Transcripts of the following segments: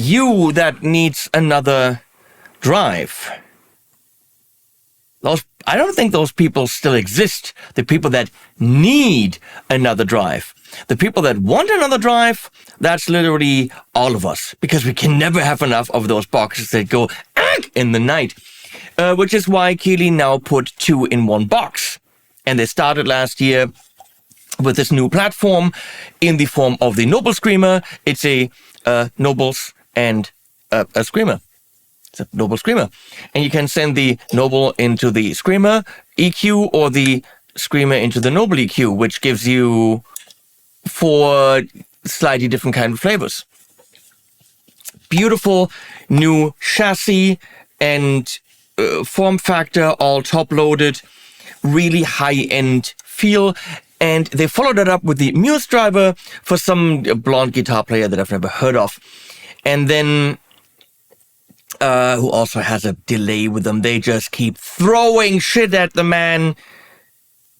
you that needs another drive. I don't think those people still exist. The people that need another drive. The people that want another drive, that's literally all of us. Because we can never have enough of those boxes that go in the night. Which is why Keeley now put 2 in one box. And they started last year with this new platform in the form of the Noble Screamer. It's a Nobles and a Screamer. It's a Noble Screamer. And you can send the Noble into the Screamer EQ or the Screamer into the Noble EQ, which gives you 4 slightly different kind of flavors. Beautiful new chassis and form factor, all top-loaded, really high-end feel. And they followed it up with the Muse driver for some blonde guitar player that I've never heard of. And then, who also has a delay with them. They just keep throwing shit at the man.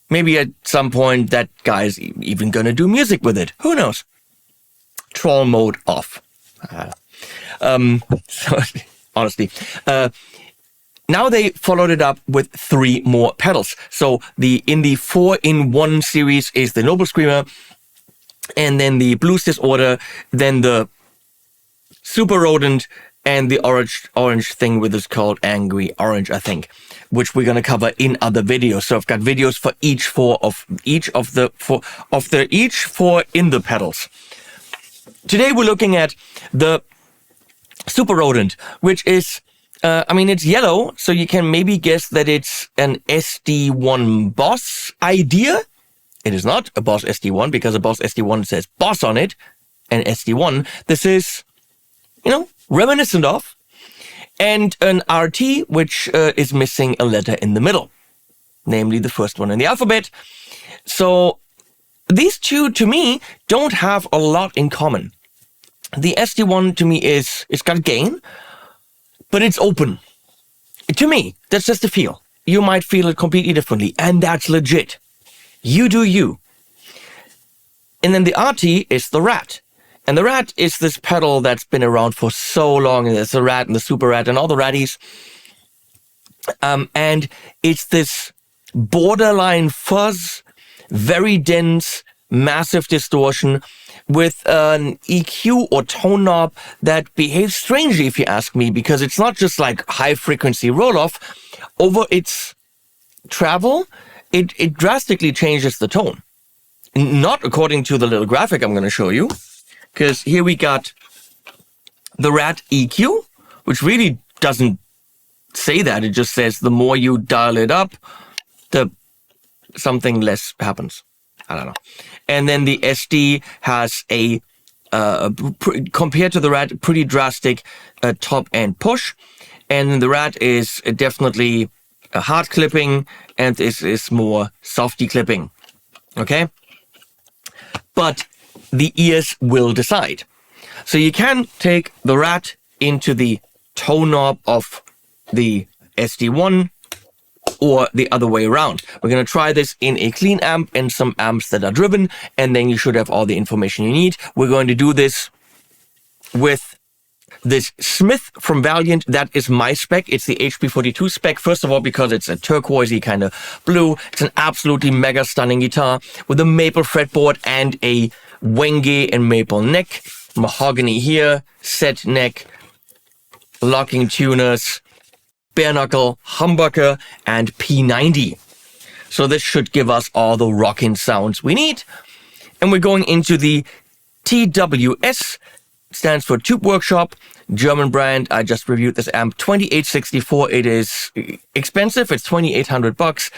Maybe at some point that guy's even gonna do music with it. Who knows? Troll mode off. So, honestly. Now they followed it up with 3 more pedals. So in the 4-in-1 series is the Noble Screamer, and then the Blues Disorder, then the Super Rodent, and the orange thing with is called Angry Orange, I think, which we're gonna cover in other videos. So I've got videos for each 4 in the pedals. Today we're looking at the Super Rodent, which is it's yellow, so you can maybe guess that it's an SD1 Boss idea. It is not a Boss SD1 because a Boss SD1 says Boss on it, and SD1. This is, reminiscent of. And an RT, which is missing a letter in the middle, namely the first one in the alphabet. So these two, to me, don't have a lot in common. The SD1, to me, it's got gain, but it's open. To me, that's just a feel. You might feel it completely differently, and that's legit. You do you. And then the RT is the Rat. And the Rat is this pedal that's been around for so long. And there's the Rat and the Super Rat and all the Ratties. And it's this borderline fuzz, very dense, massive distortion, with an EQ or tone knob that behaves strangely, if you ask me, because it's not just like high-frequency roll-off. Over its travel, it drastically changes the tone. Not according to the little graphic I'm going to show you, because here we got the Rat EQ, which really doesn't say that. It just says the more you dial it up, the something less happens. I don't know. And then the SD has a, compared to the Rat, pretty drastic top end push. And the Rat is definitely a hard clipping, and this is more softy clipping. Okay? But the ears will decide. So you can take the Rat into the tone knob of the SD1, or the other way around. We're going to try this in a clean amp and some amps that are driven, and then you should have all the information you need. We're going to do this with this Smith from Valiant. That is my spec. It's the HP42 spec. First of all, because it's a turquoisey kind of blue. It's an absolutely mega stunning guitar with a maple fretboard and a Wenge and maple neck. Mahogany here, set neck, locking tuners, bare knuckle, humbucker, and P90. So this should give us all the rockin' sounds we need. And we're going into the TWS, stands for Tube Workshop, German brand. I just reviewed this amp, 2864. It is expensive. It's $2,800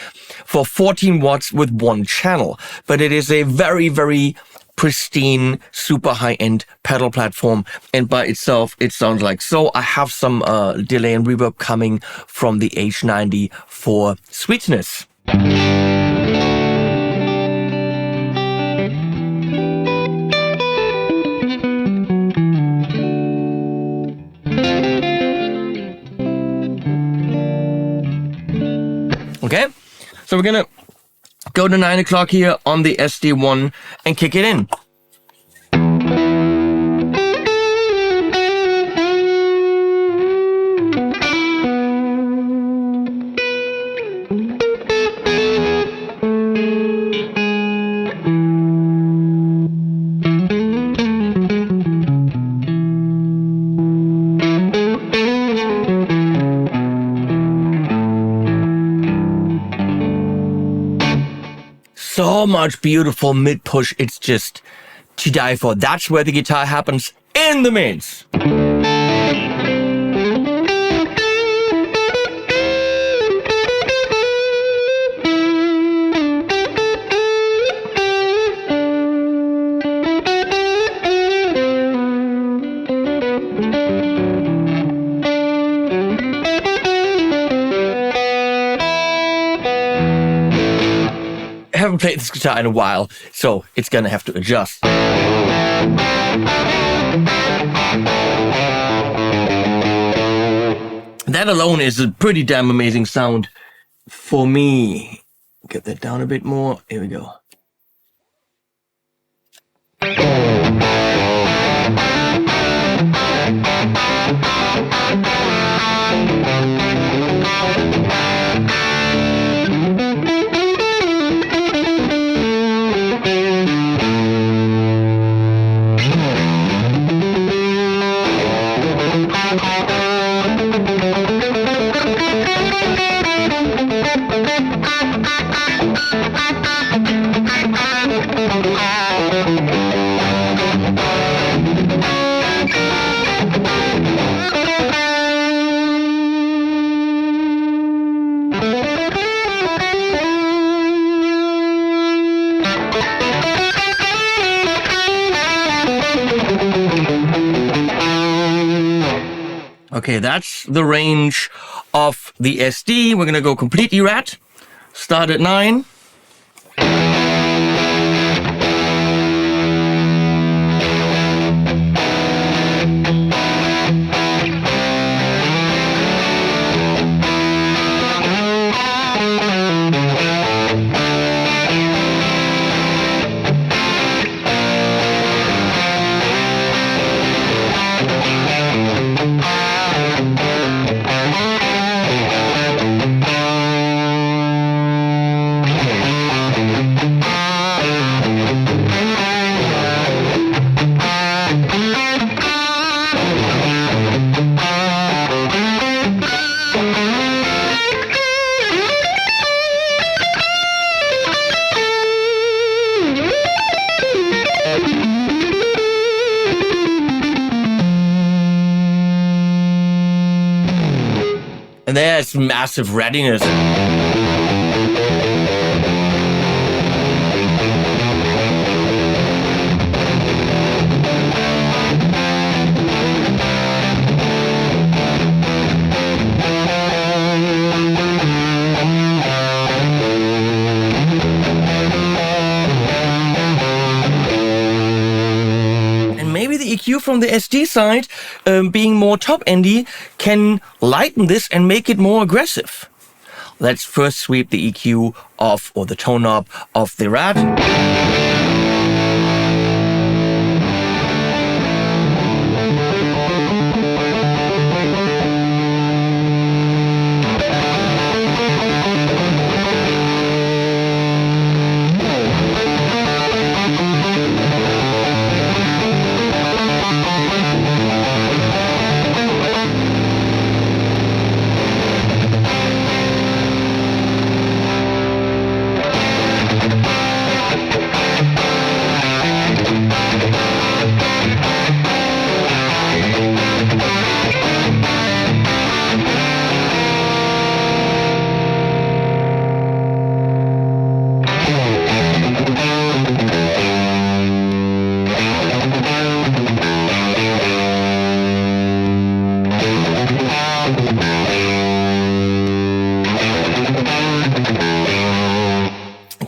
for 14 watts with 1 channel. But it is a very, very pristine, super high-end pedal platform, and by itself it sounds like so. I have some delay and reverb coming from the H90 for sweetness. Okay, so we're gonna go to 9 o'clock here on the SD1 and kick it in. so much beautiful mid push. It's just to die for. That's where the guitar happens in the mids. I haven't played this guitar in a while, so it's gonna have to adjust. That alone is a pretty damn amazing sound for me. Get that down a bit more. Here we go. Okay, that's the range of the SD. We're gonna go completely rat. Start at 9. And there's massive readiness. EQ from the SD side, being more top-endy, can lighten this and make it more aggressive. Let's first sweep the EQ off, or the tone knob of the Rat.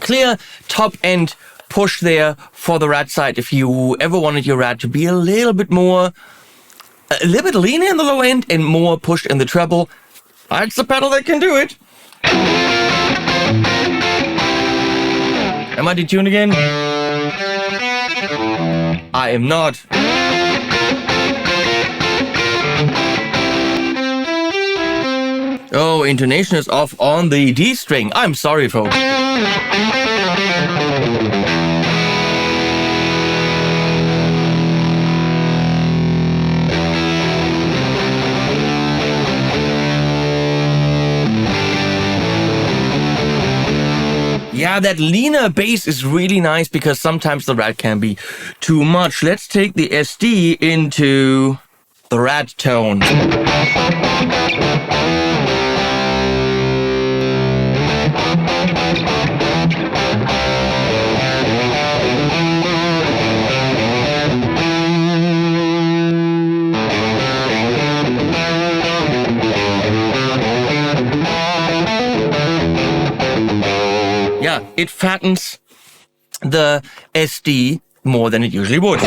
Clear top end push there for the Rat side. If you ever wanted your Rat to be a little bit leaner in the low end and more pushed in the treble, it's the pedal that can do it. Am I detuned again? I am not. Oh, intonation is off on the D string. I'm sorry, folks. Yeah, that leaner bass is really nice because sometimes the rat can be too much. Let's take the SD into the rat tone. Yeah, it fattens the SD more than it usually would.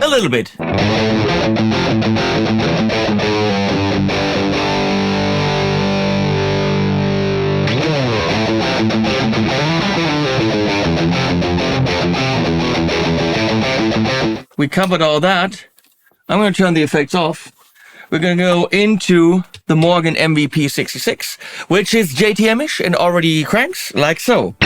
A little bit. We covered all that. I'm going to turn the effects off. We're going to go into the Morgan MVP66, which is JTM-ish and already cranks like so.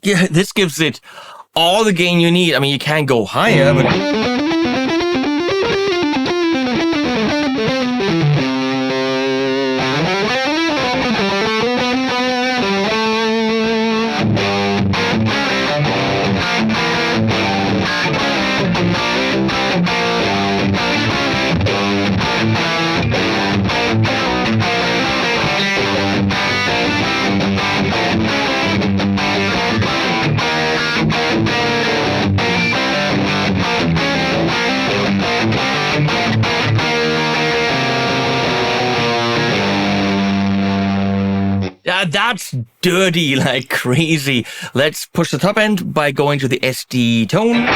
Yeah, this gives it all the gain you need. I mean, you can't go higher, but... That's dirty like crazy. Let's push the top end by going to the SD tone.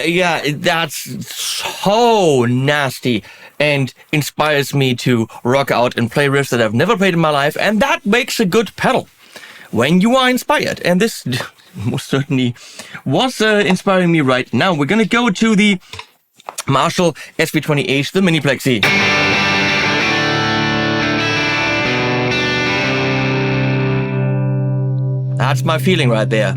Yeah, that's so nasty and inspires me to rock out and play riffs that I've never played in my life, and that makes a good pedal when you are inspired. And this most certainly was inspiring me right now. We're gonna go to the Marshall SV20H, the Mini Plexi. That's my feeling right there.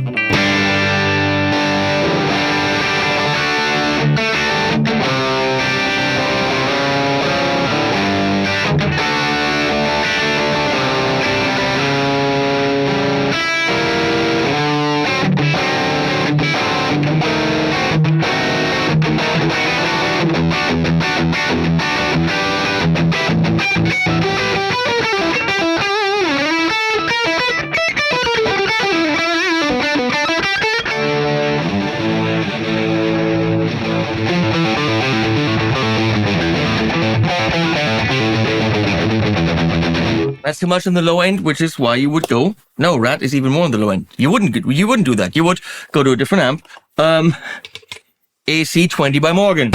That's too much on the low end, which is why you would go. No, Rat is even more on the low end. You wouldn't do that. You would go to a different amp. AC20 by Morgan.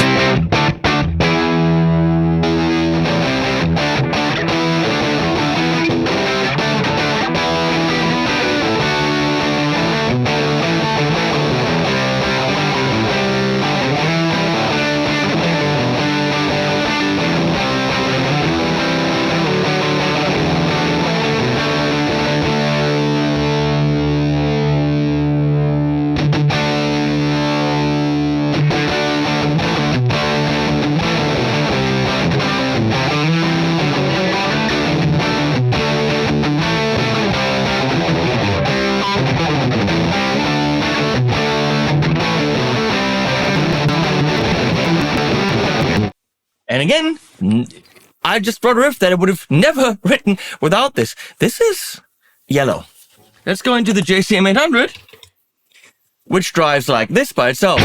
And again, I just wrote a riff that I would have never written without this. This is yellow. Let's go into the JCM800, which drives like this by itself.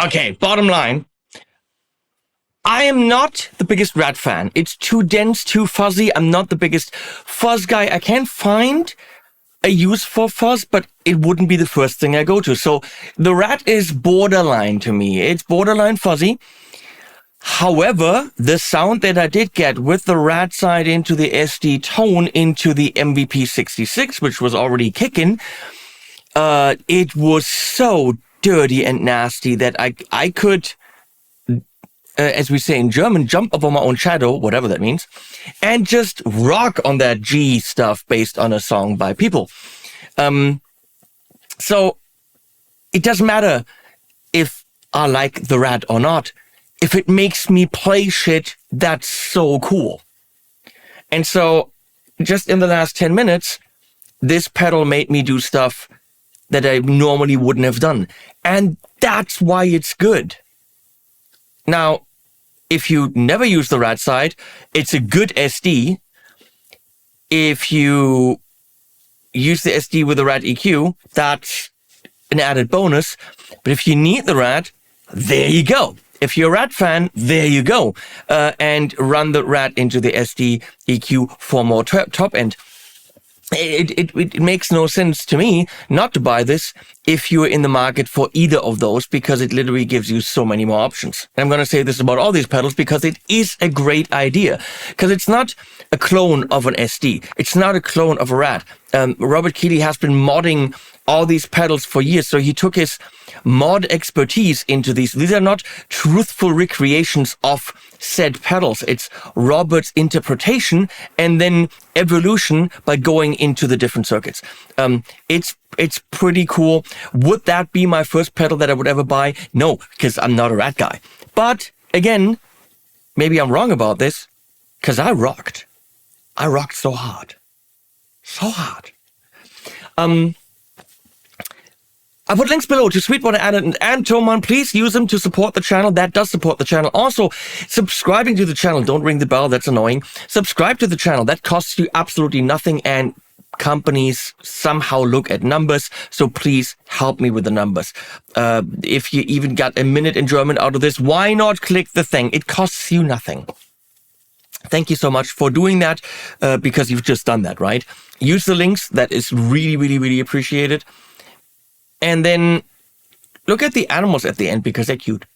Okay, bottom line. I am not the biggest rat fan. It's too dense, too fuzzy. I'm not the biggest fuzz guy. I can't find a use for fuzz, but it wouldn't be the first thing I go to. So the rat is borderline to me. It's borderline fuzzy. However, the sound that I did get with the rat side into the SD tone into the MVP66, which was already kicking, it was so dirty and nasty that I could, as we say in German, jump over my own shadow, whatever that means, and just rock on that G stuff based on a song by people. So it doesn't matter if I like the rat or not. If it makes me play shit, that's so cool. And so just in the last 10 minutes, this pedal made me do stuff that I normally wouldn't have done. And that's why it's good. Now, if you never use the rat side, it's a good SD. If you use the SD with the rat EQ, that's an added bonus. But if you need the rat, there you go. If you're a rat fan, there you go. And run the rat into the SD EQ for more top end. It makes no sense to me not to buy this if you're in the market for either of those, because it literally gives you so many more options. And I'm going to say this about all these pedals because it is a great idea. Because it's not a clone of an SD. It's not a clone of a rat. Robert Keeley has been modding all these pedals for years. So he took his mod expertise into these. These are not truthful recreations of said pedals. It's Robert's interpretation and then evolution by going into the different circuits. It's pretty cool. Would that be my first pedal that I would ever buy? No, because I'm not a rat guy. But again, maybe I'm wrong about this, because I rocked. I rocked so hard. So hard. I put links below to Sweetwater and Thomann. Please use them to support the channel. That does support the channel. Also, subscribing to the channel. Don't ring the bell. That's annoying. Subscribe to the channel. That costs you absolutely nothing. And companies somehow look at numbers. So please help me with the numbers. If you even got a minute in German out of this, why not click the thing? It costs you nothing. Thank you so much for doing that, because you've just done that, right? Use the links. That is really, really, really appreciated. And then look at the animals at the end because they're cute.